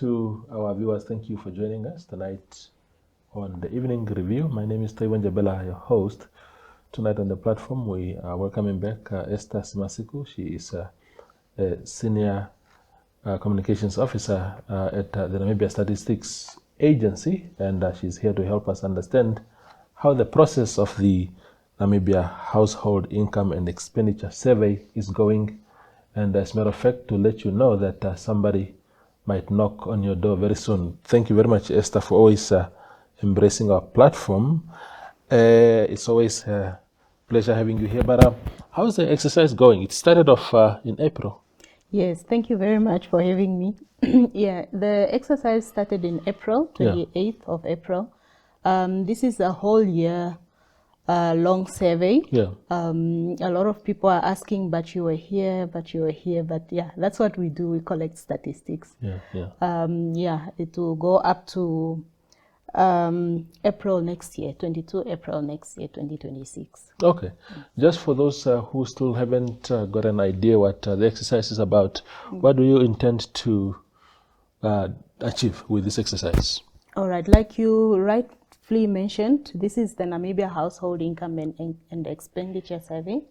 to our viewers. Thank you for joining us tonight on the Evening Review. My name is Taiwan Jabela, your host. Tonight on the platform, we are welcoming back Esther Simasiku. She is a Senior Communications Officer at the Namibia Statistics Agency, and she's here to help us understand how the process of the Namibia Household Income and Expenditure Survey is going. And as a matter of fact, to let you know that somebody might knock on your door very soon. Thank you very much, Esther, for always embracing our platform. It's always a pleasure having you here. But how's the exercise going? It started off in April. Yes, thank you very much for having me. Yeah, the exercise started in April, 28th of April. This is a whole year long survey. Yeah. A lot of people are asking, but you were here, but yeah, that's what we do. We collect statistics. Yeah. It will go up to April next year, 22 April next year, 2026. Okay. Just for those who still haven't got an idea what the exercise is about, what do you intend to achieve with this exercise? All right, like you rightfully mentioned, this is the Namibia Household Income and Expenditure Survey.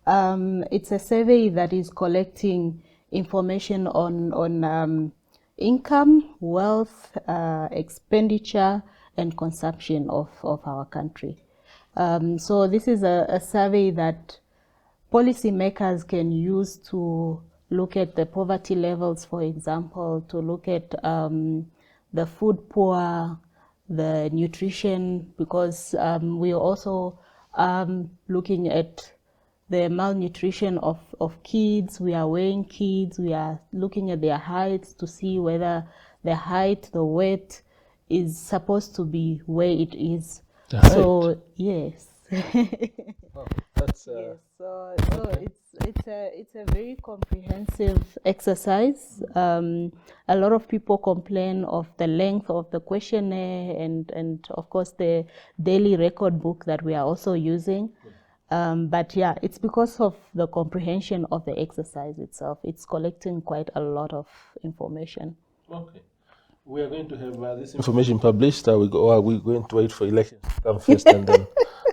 It's a survey that is collecting information on income, wealth, expenditure, and consumption of our country. So this is a survey that policymakers can use to look at the poverty levels, for example, to look at the food poor, the nutrition, because we are also looking at the malnutrition of kids. We are weighing kids. We are looking at their heights to see whether the height, the weight is supposed to be where it is. So yes. Oh, that's yes. So it's a very comprehensive exercise. A lot of people complain of the length of the questionnaire and of course the daily record book that we are also using. But yeah, it's because of the comprehension of the exercise itself. It's collecting quite a lot of information. okay. We are going to have this information published. Are we going to wait for elections to come first and then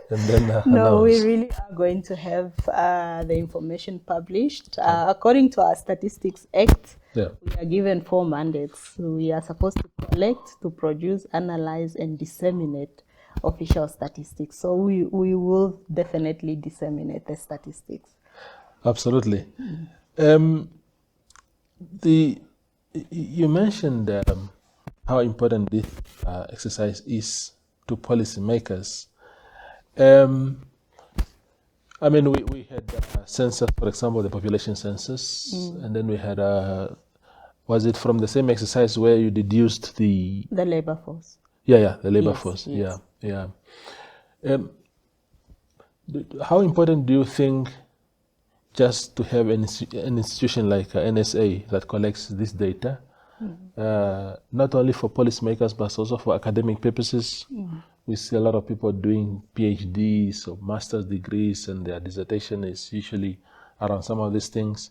No, announce? we really are going to have the information published. According to our Statistics Act, we are given 4 mandates. We are supposed to collect, to produce, analyze, and disseminate official statistics. So we will definitely disseminate the statistics. Absolutely. You mentioned how important this exercise is to policymakers. I mean, we had census, for example, the population census, and then we had, was it from the same exercise where you deduced the labor force? Yeah, the labor Yes, force. yes. Yeah. How important do you think just to have an institution like NSA that collects this data, not only for policymakers but also for academic purposes? We see a lot of people doing PhDs or master's degrees, and their dissertation is usually around some of these things.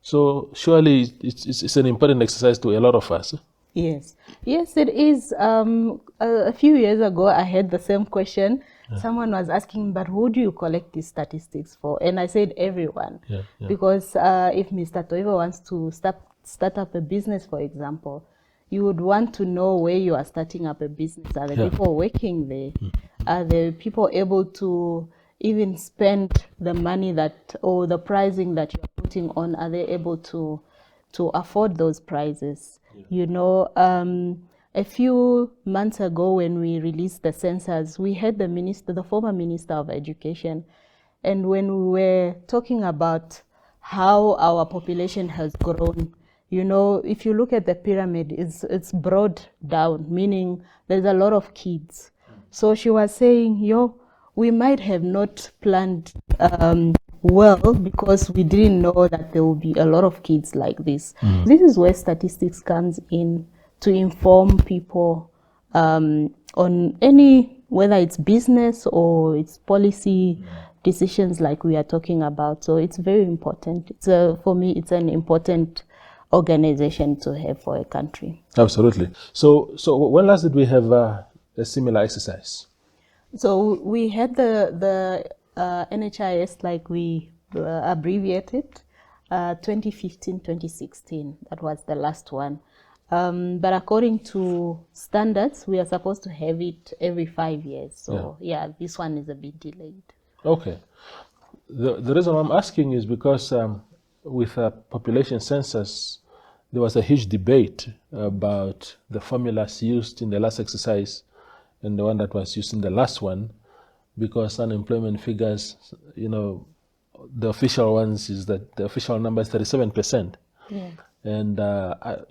So surely it's an important exercise to a lot of us. Yes, it is. A few years ago, I had the same question. Someone was asking, but who do you collect these statistics for? And I said, everyone. Because if Mr. Toivo wants to start up a business, for example, you would want to know where you are starting up a business. Are the people working there? Are the people able to even spend the money or the pricing that you're putting on? Are they able to afford those prices? You know, a few months ago when we released the census, we had the former Minister of Education, and when we were talking about how our population has grown, you know, if you look at the pyramid, it's broad down, meaning there's a lot of kids. So she was saying, we might have not planned well because we didn't know that there will be a lot of kids like this. This is where statistics comes in to inform people on whether it's business or it's policy decisions like we are talking about. So it's very important. For me, it's an important organization to have for a country. Absolutely. So when last did we have a similar exercise? So we had the NHIES, like we abbreviated, 2015, 2016. That was the last one. But according to standards, we are supposed to have it every 5 years. So yeah, this one is a bit delayed. Okay. The reason I'm asking is because with a population census, there was a huge debate about the formulas used in the last exercise and the one that was used in the last one, because unemployment figures, the official ones is that the official number is 37%. Yeah. And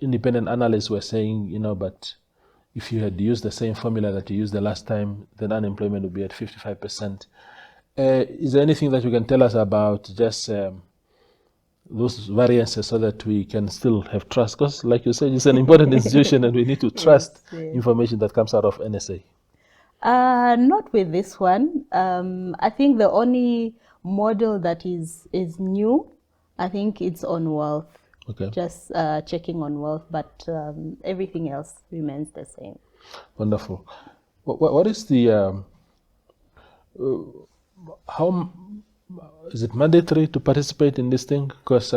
independent analysts were saying, but if you had used the same formula that you used the last time, then unemployment would be at 55%. Is there anything that you can tell us about just those variances so that we can still have trust? Because like you said, it's an important institution and we need to trust information that comes out of NSA. Not with this one. I think the only model that is new, I think it's on wealth. Okay. Just checking on wealth, but everything else remains the same. Wonderful. What is the how is it mandatory to participate in this thing? Because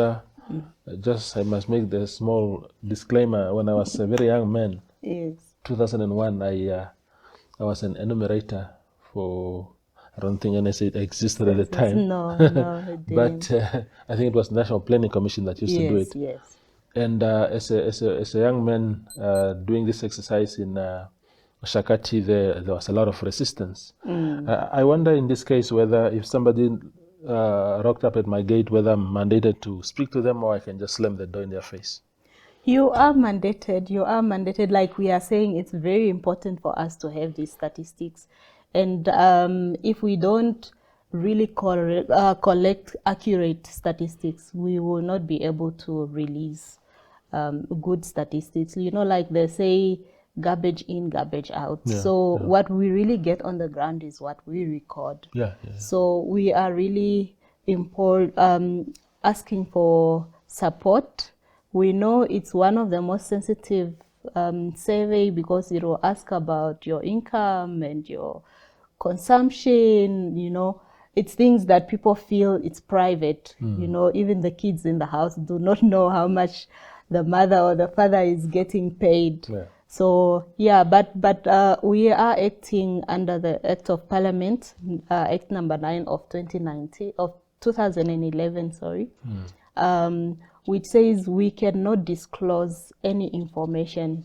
just I must make the small disclaimer. When I was a very young man, Yes. 2001, I was an enumerator for. I don't think NSA existed at the time. No, it didn't. But I think it was the National Planning Commission that used to do it. Yes. And as a young man doing this exercise in Shakati, there was a lot of resistance. I wonder in this case whether if somebody rocked up at my gate, whether I'm mandated to speak to them or I can just slam the door in their face. You are mandated. Like we are saying, it's very important for us to have these statistics. And if we don't really collect accurate statistics, we will not be able to release good statistics. Like they say, garbage in, garbage out. What we really get on the ground is what we record. So we are really asking for support. We know it's one of the most sensitive survey because it will ask about your income and your consumption. It's things that people feel it's private. Even the kids in the house do not know how much the mother or the father is getting paid. So but we are acting under the Act of Parliament, Act number 9 of 2011, sorry, which says we cannot disclose any information,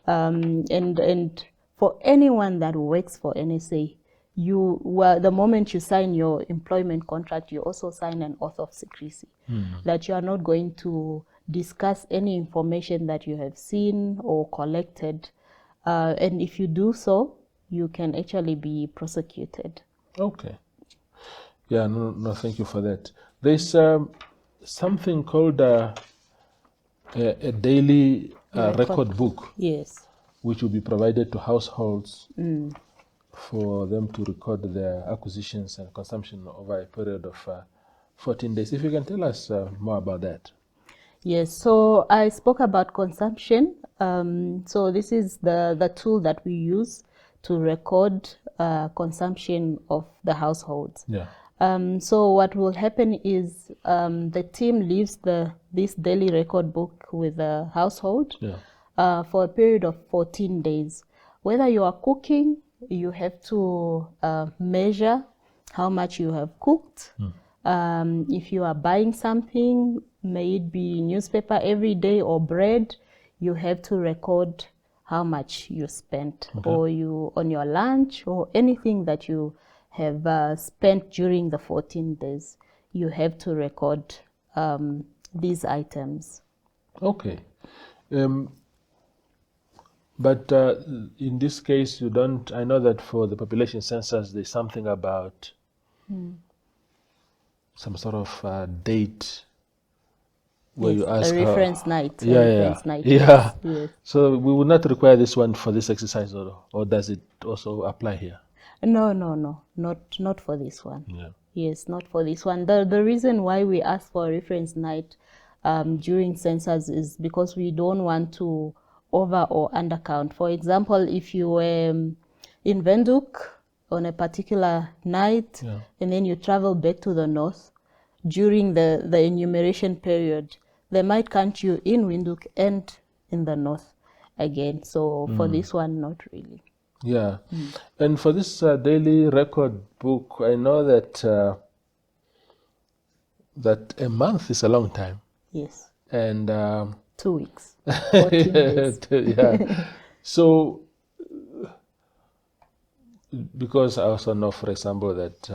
and for anyone that works for NSA, the moment you sign your employment contract, you also sign an oath of secrecy, that you are not going to discuss any information that you have seen or collected, and if you do so, you can actually be prosecuted. Okay. Yeah, no, thank you for that. There's something called a daily record book. Yes. Which will be provided to households for them to record their acquisitions and consumption over a period of 14 days. If you can tell us more about that. Yes, so I spoke about consumption. So this is the tool that we use to record consumption of the households. So what will happen is the team leaves this daily record book with the household for a period of 14 days. Whether you are cooking, you have to measure how much you have cooked. If you are buying something, may it be newspaper every day or bread, you have to record how much you spent, or you on your lunch, or anything that you have spent during the 14 days. You have to record these items. Okay. But in this case, you don't. I know that for the population census, there's something about some sort of date where you ask a reference night. Yes. So we would not require this one for this exercise, or does it also apply here? No, not for this one. Yes, not for this one. The reason why we ask for a reference night during census is because we don't want to over or undercount. For example, if you were in Windhoek on a particular night, and then you travel back to the north during the enumeration period, they might count you in Windhoek and in the north again. So for this one, not really. Yeah. And for this daily record book, I know that that a month is a long time. Yes. And 2 weeks. 14 days. Yeah. So because I also know, for example, that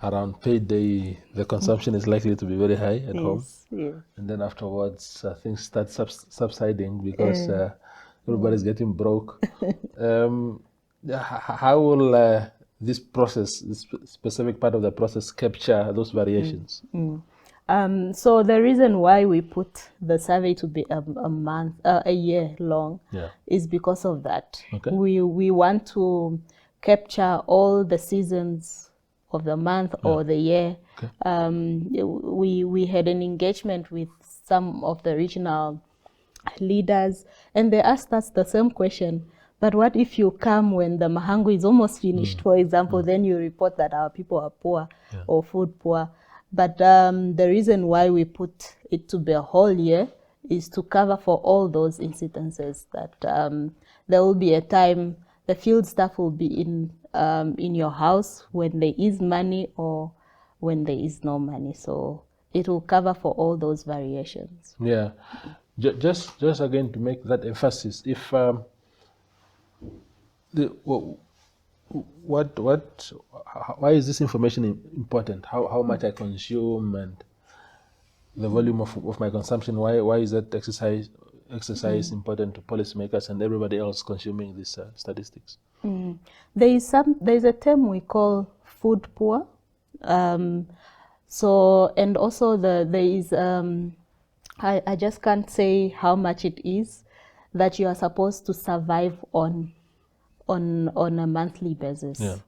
around payday, the consumption is likely to be very high at home. Yes. And then afterwards, things start subsiding because everybody's getting broke. How will this process, this specific part of the process, capture those variations? So the reason why we put the survey to be a year long is because of that. Okay. We want to capture all the seasons of the month or the year. Okay. We had an engagement with some of the regional leaders, and they asked us the same question. But what if you come when the mahango is almost finished, for example, then you report that our people are poor or food poor. But the reason why we put it to be a whole year is to cover for all those incidences that there will be a time the field staff will be in your house when there is money or when there is no money. So it will cover for all those variations. Yeah. Just again to make that emphasis, if why is this information important? How much I consume and the volume of my consumption? Why is that exercise important to policymakers and everybody else consuming these statistics? There's a term we call food poor. So and also there is I just can't say how much it is that you are supposed to survive on a monthly basis. Yeah.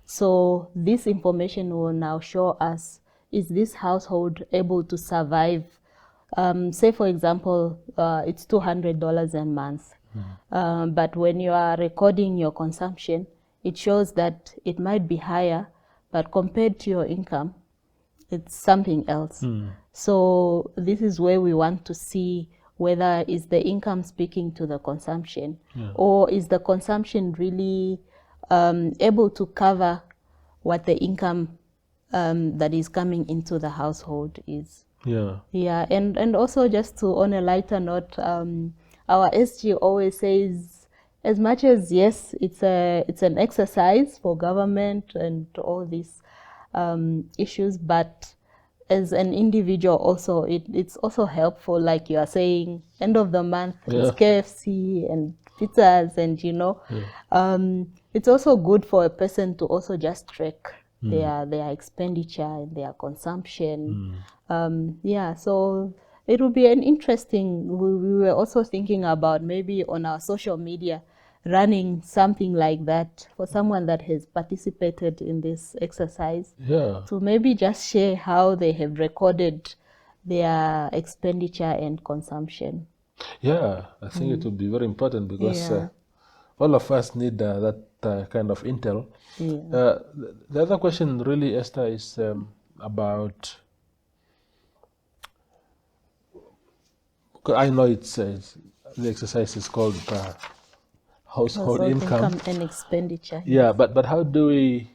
So this information will now show us, is this household able to survive? Say, for example, it's $200 a month. But when you are recording your consumption, it shows that it might be higher, but compared to your income, it's something else. So this is where we want to see whether is the income speaking to the consumption, or is the consumption really able to cover what the income that is coming into the household is. Yeah, and also just to, on a lighter note, our SG always says, as much as yes, it's an exercise for government and all these issues, but as an individual also, it's also helpful, like you are saying, end of the month, it's KFC and pizzas, and it's also good for a person to also just track their expenditure and their consumption. So it will be an interesting, we were also thinking about maybe on our social media running something like that for someone that has participated in this exercise, to maybe just share how they have recorded their expenditure and consumption. Yeah, I think it would be very important because all of us need that kind of intel. The other question really, Esther, is about, I know it's the exercise is called household income and expenditure. Yeah, but how do we,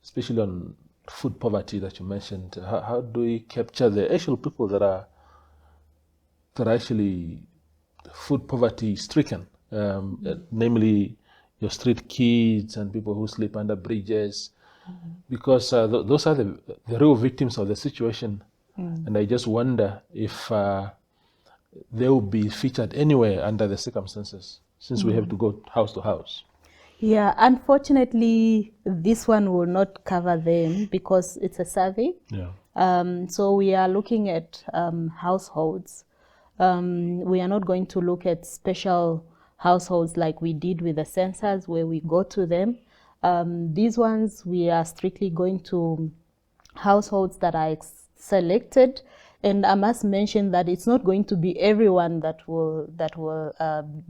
especially on food poverty that you mentioned, how do we capture the actual people that are actually food poverty stricken, namely your street kids and people who sleep under bridges, because those are the real victims of the situation. And I just wonder if they will be featured anywhere under the circumstances, since we have to go house to house. Yeah, unfortunately, this one will not cover them because it's a survey. So we are looking at households. We are not going to look at special households like we did with the census, where we go to them. These ones, we are strictly going to households that are selected. And I must mention that it's not going to be everyone that will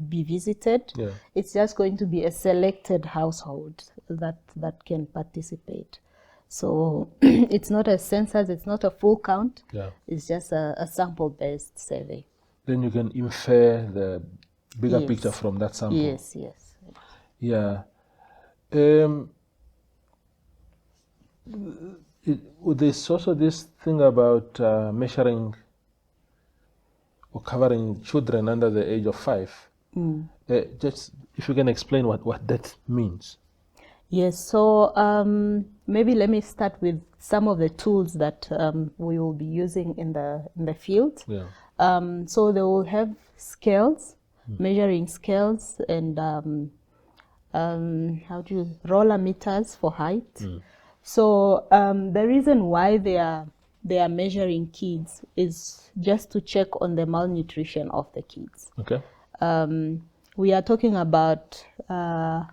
be visited. Yeah. It's just going to be a selected household that can participate. So it's not a census, it's not a full count. Yeah. It's just a sample-based survey. Then you can infer the bigger Yes. picture from that sample. Yes, yes. Yeah. There's also this thing about measuring or covering children under the age of 5. Just if you can explain what that means. Yes, so maybe let me start with some of the tools that we will be using in the field. Yeah. So they will have scales, measuring scales, and roller meters for height. So the reason why they are measuring kids is just to check on the malnutrition of the kids. Okay. We are talking about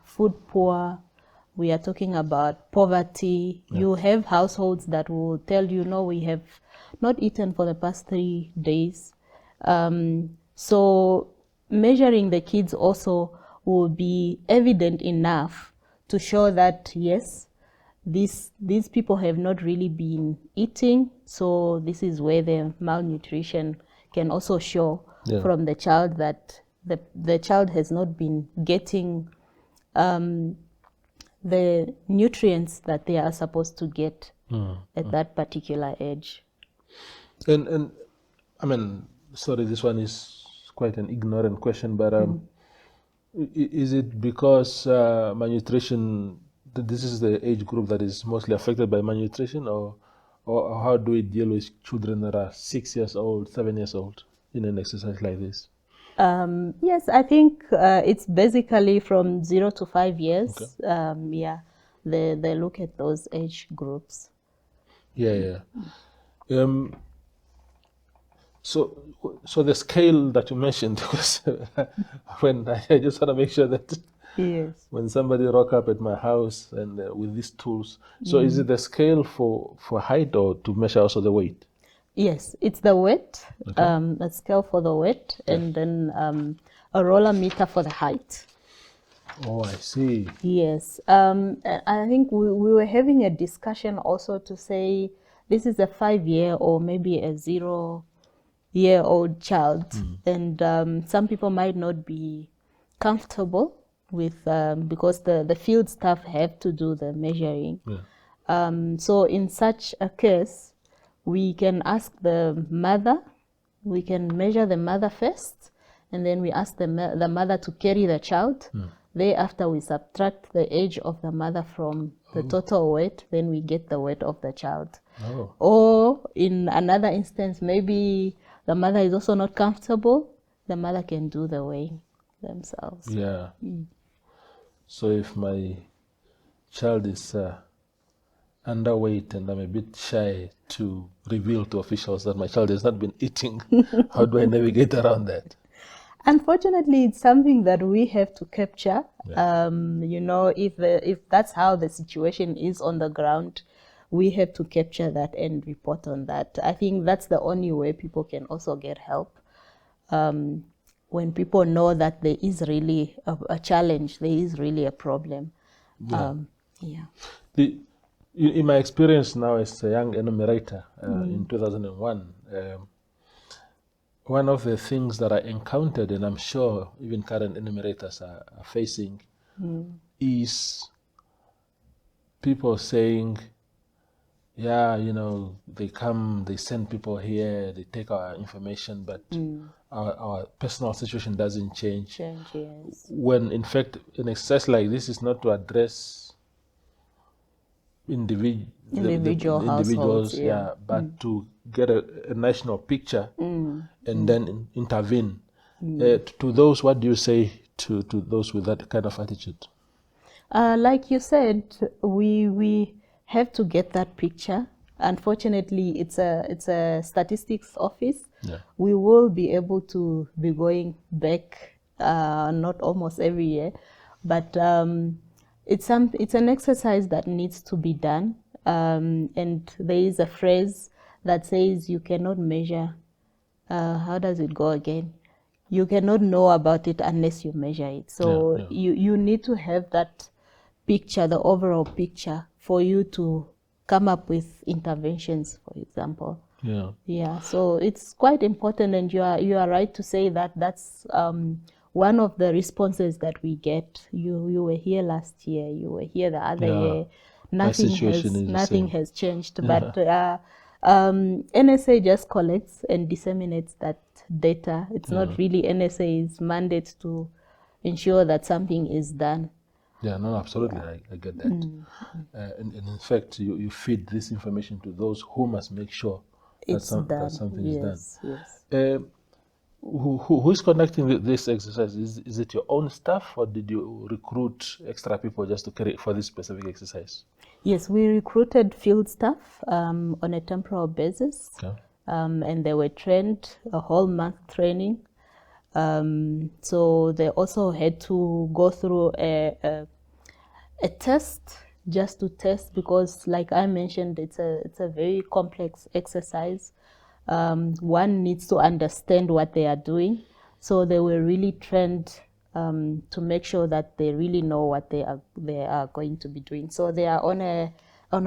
food poor. We are talking about poverty. Yeah. You have households that will tell you, no, we have not eaten for the past 3 days. So measuring the kids also will be evident enough to show that, yes, these people have not really been eating. So this is where the malnutrition can also show from the child, that the child has not been getting the nutrients that they are supposed to get at that particular age. And I mean, sorry, this one is quite an ignorant question, but is it because malnutrition, this is the age group that is mostly affected by malnutrition, or how do we deal with children that are 6 years old, 7 years old in an exercise like this? Yes, I think it's basically from 0 to 5 years. Okay. They look at those age groups. Yeah. So the scale that you mentioned, because when I just want to make sure that when somebody rock up at my house and with these tools, so is it the scale for height or to measure also the weight? Yes, it's the weight, a scale for the weight, and then a roller meter for the height. Oh, I see. Yes. I think we were having a discussion also to say this is a 5-year or maybe a 0-year-old child, and some people might not be comfortable with because the field staff have to do the measuring. So in such a case, we can ask the mother, we can measure the mother first, and then we ask the mother to carry the child. Thereafter, we subtract the age of the mother from the total weight, then we get the weight of the child. Or in another instance, maybe the mother is also not comfortable, the mother can do the weighing themselves. Yeah. So if my child is underweight and I'm a bit shy to reveal to officials that my child has not been eating, how do I navigate around that? Unfortunately, it's something that we have to capture. If that's how the situation is on the ground, we have to capture that and report on that. I think that's the only way people can also get help. When people know that there is really a challenge, there is really a problem. In my experience now as a young enumerator in 2001, one of the things that I encountered, and I'm sure even current enumerators are facing, is people saying, they come, they send people here, they take our information, but our personal situation doesn't change. Yes. When in fact, an exercise like this is not to address individuals, but to get a national picture and then intervene. To those, what do you say to those with that kind of attitude? Like you said, we have to get that picture. Unfortunately, it's a statistics office. We will be able to be going back, not almost every year, but it's an exercise that needs to be done. And there is a phrase that says you cannot measure. How does it go again? You cannot know about it unless you measure it. So you need to have that picture, the overall picture, for you to come up with interventions, for example. Yeah. So it's quite important, and you are right to say that that's one of the responses that we get. You were here last year. You were here the other year. Nothing has changed. But NSA just collects and disseminates that data. It's not really NSA's mandate to ensure that something is done. Yeah, no, absolutely, I get that. And in fact, you feed this information to those who must make sure that something is done. Yes. Who is conducting this exercise? Is it your own staff, or did you recruit extra people just to carry for this specific exercise? Yes, we recruited field staff on a temporal basis, and they were trained, a whole month training. So they also had to go through a test, just to test, because like I mentioned, it's a very complex exercise. One needs to understand what they are doing. So they were really trained to make sure that they really know what they are going to be doing. So they are on a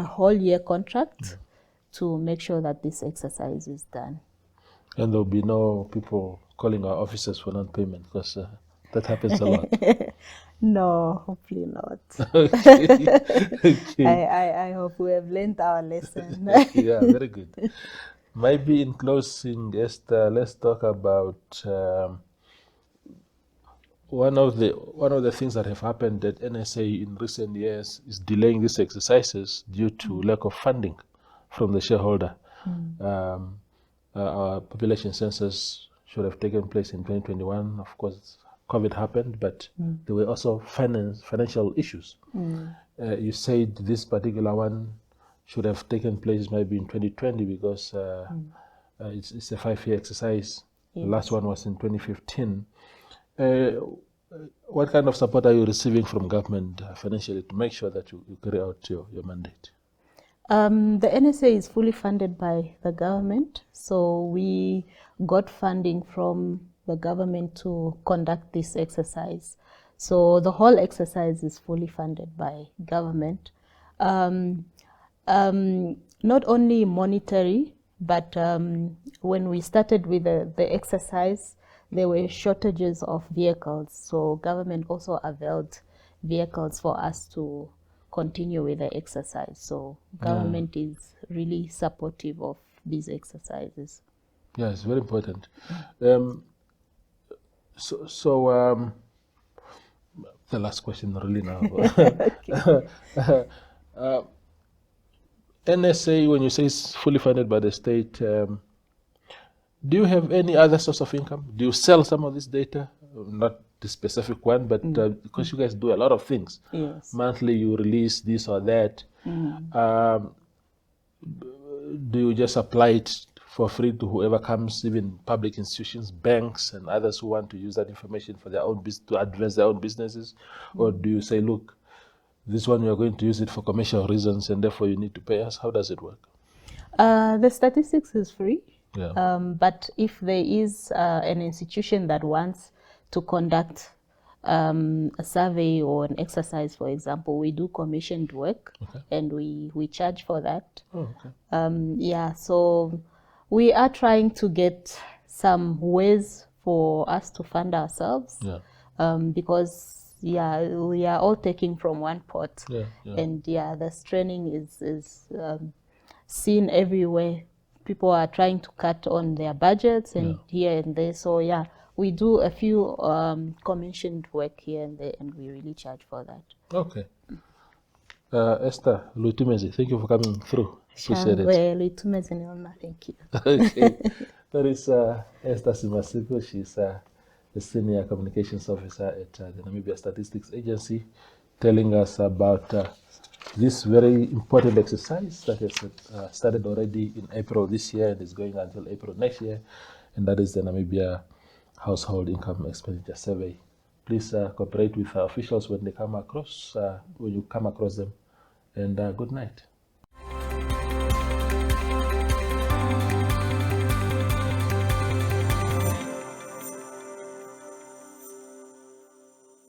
whole year contract to make sure that this exercise is done. And there'll be no people calling our officers for non-payment, because that happens a lot. No, hopefully not. Okay. I hope we have learned our lesson. Yeah, very good. Maybe in closing, Esther, let's talk about one of the things that have happened at NSA in recent years is delaying these exercises due to lack of funding from the shareholder. Our population census should have taken place in 2021. Of course, COVID happened, but there were also financial issues. You said this particular one should have taken place maybe in 2020 because it's a 5-year exercise. Yes. The last one was in 2015. What kind of support are you receiving from government financially to make sure that you carry out your mandate? The NSA is fully funded by the government, so we got funding from the government to conduct this exercise. So the whole exercise is fully funded by government. Not only monetary, but when we started with the exercise, there were shortages of vehicles. So government also availed vehicles for us to continue with the exercise. So government is really supportive of these exercises. Yeah, it's very important. The last question really now. NSA, when you say it's fully funded by the state, do you have any other source of income? Do you sell some of this data? Not the specific one, but because you guys do a lot of things. Yes. Monthly you release this or that. Do you just apply it for free to whoever comes, even public institutions, banks, and others who want to use that information for their own to advance their own businesses? Or do you say, look, this one we are going to use it for commercial reasons and therefore you need to pay us? How does it work? The statistics is free. Yeah. But if there is an institution that wants to conduct a survey or an exercise, for example, we do commissioned work, and we charge for that. Oh, okay. Yeah, so we are trying to get some ways for us to fund ourselves. Yeah. Because we are all taking from one pot. Yeah. And the straining is seen everywhere. People are trying to cut on their budgets and here and there. So we do a few commissioned work here and there, and we really charge for that. Okay. Esther Luitumezi, thank you for coming through. Appreciate it. Thank you. Okay. That is Esther Simasiku. She's a senior communications officer at the Namibia Statistics Agency, telling us about this very important exercise that has started already in April this year and is going until April next year, and that is the Namibia Household Income Expenditure Survey. Please cooperate with our officials when you come across them, and good night.